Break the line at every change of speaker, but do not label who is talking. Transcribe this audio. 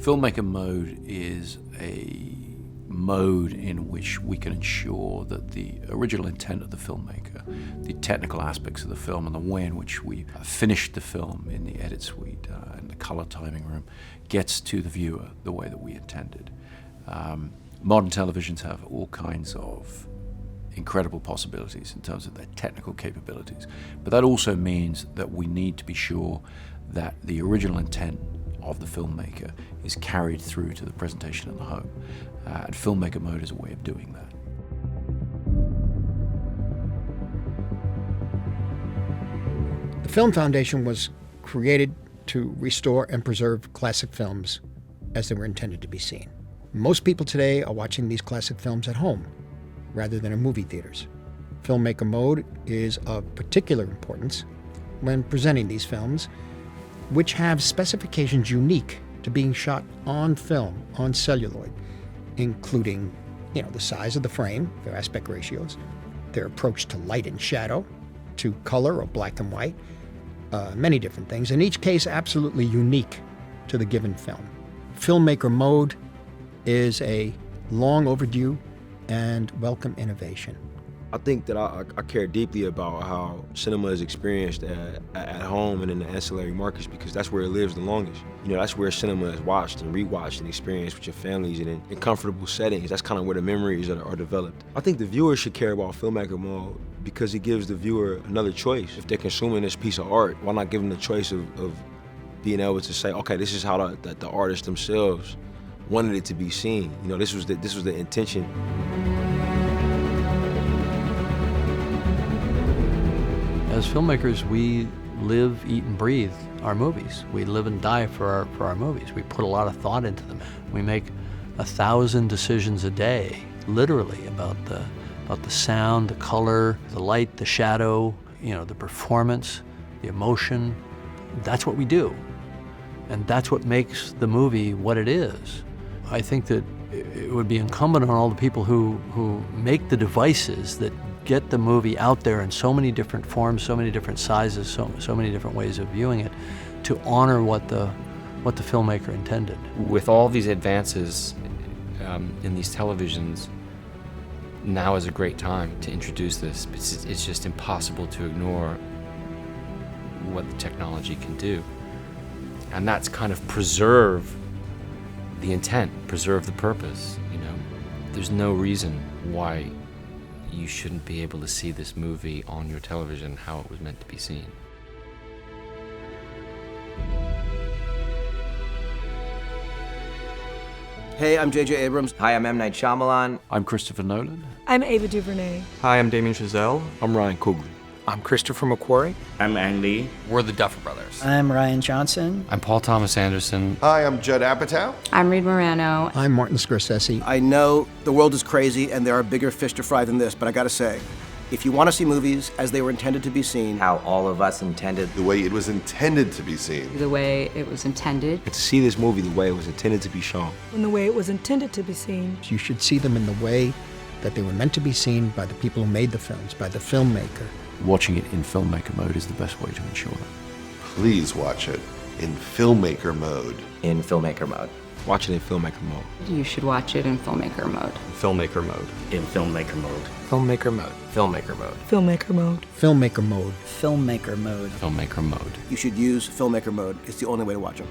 Filmmaker Mode is a mode in which we can ensure that the original intent of the filmmaker, the technical aspects of the film, and the way in which we finished the film in the edit suite and the color timing room gets to the viewer the way that we intended. Modern televisions have all kinds of incredible possibilities in terms of their technical capabilities, but that also means that we need to be sure that the original intent of the filmmaker is carried through to the presentation in the home. And Filmmaker Mode is a way of doing that.
The Film Foundation was created to restore and preserve classic films as they were intended to be seen. Most people today are watching these classic films at home rather than in movie theaters. Filmmaker Mode is of particular importance when presenting these films, which have specifications unique to being shot on film, on celluloid, including, the size of the frame, their aspect ratios, their approach to light and shadow, to color or black and white, many different things, in each case absolutely unique to the given film. Filmmaker Mode is a long overdue and welcome innovation.
I think that I care deeply about how cinema is experienced at home and in the ancillary markets, because that's where it lives the longest. That's where cinema is watched and rewatched and experienced with your families and in comfortable settings. That's kind of where the memories are developed. I think the viewer should care about Filmmaker Mode because it gives the viewer another choice. If they're consuming this piece of art, why not give them the choice of being able to say, okay, this is how the artists themselves wanted it to be seen. This was the intention.
As filmmakers, we live, eat, and breathe our movies. We live and die for our movies. We put a lot of thought into them. We make 1,000 decisions a day, literally, about the sound, the color, the light, the shadow, the performance, the emotion. That's what we do. And that's what makes the movie what it is. I think that it would be incumbent on all the people who make the devices that get the movie out there in so many different forms, so many different sizes, so many different ways of viewing it, to honor what the filmmaker intended.
With all these advances in these televisions, now is a great time to introduce this. It's just impossible to ignore what the technology can do. And that's kind of preserve the intent, preserve the purpose. There's no reason why you shouldn't be able to see this movie on your television how it was meant to be seen.
Hey, I'm J.J. Abrams.
Hi, I'm M. Night Shyamalan.
I'm Christopher Nolan.
I'm Ava DuVernay.
Hi, I'm Damien Chazelle.
I'm Ryan Coogler.
I'm Christopher McQuarrie.
I'm Ang Lee.
We're the Duffer Brothers.
I'm Ryan Johnson.
I'm Paul Thomas Anderson.
Hi, I'm Judd Apatow.
I'm Reed Morano.
I'm Martin Scorsese.
I know the world is crazy and there are bigger fish to fry than this, but I gotta say, if you want to see movies as they were intended to be seen,
how all of us intended,
the way it was intended to be seen,
the way it was intended,
to see this movie the way it was intended to be shown,
in the way it was intended to be seen,
you should see them in the way that they were meant to be seen by the people who made the films, by the filmmaker.
Watching it in Filmmaker Mode is the best way to ensure that.
Please watch it in Filmmaker Mode.
In Filmmaker Mode.
Watch it in Filmmaker Mode.
You should watch it in Filmmaker Mode.
Filmmaker Mode.
In Filmmaker Mode.
Filmmaker Mode.
Filmmaker Mode.
Filmmaker Mode.
Filmmaker Mode.
Filmmaker Mode.
Filmmaker Mode.
you should use Filmmaker Mode. It's the only way to watch them.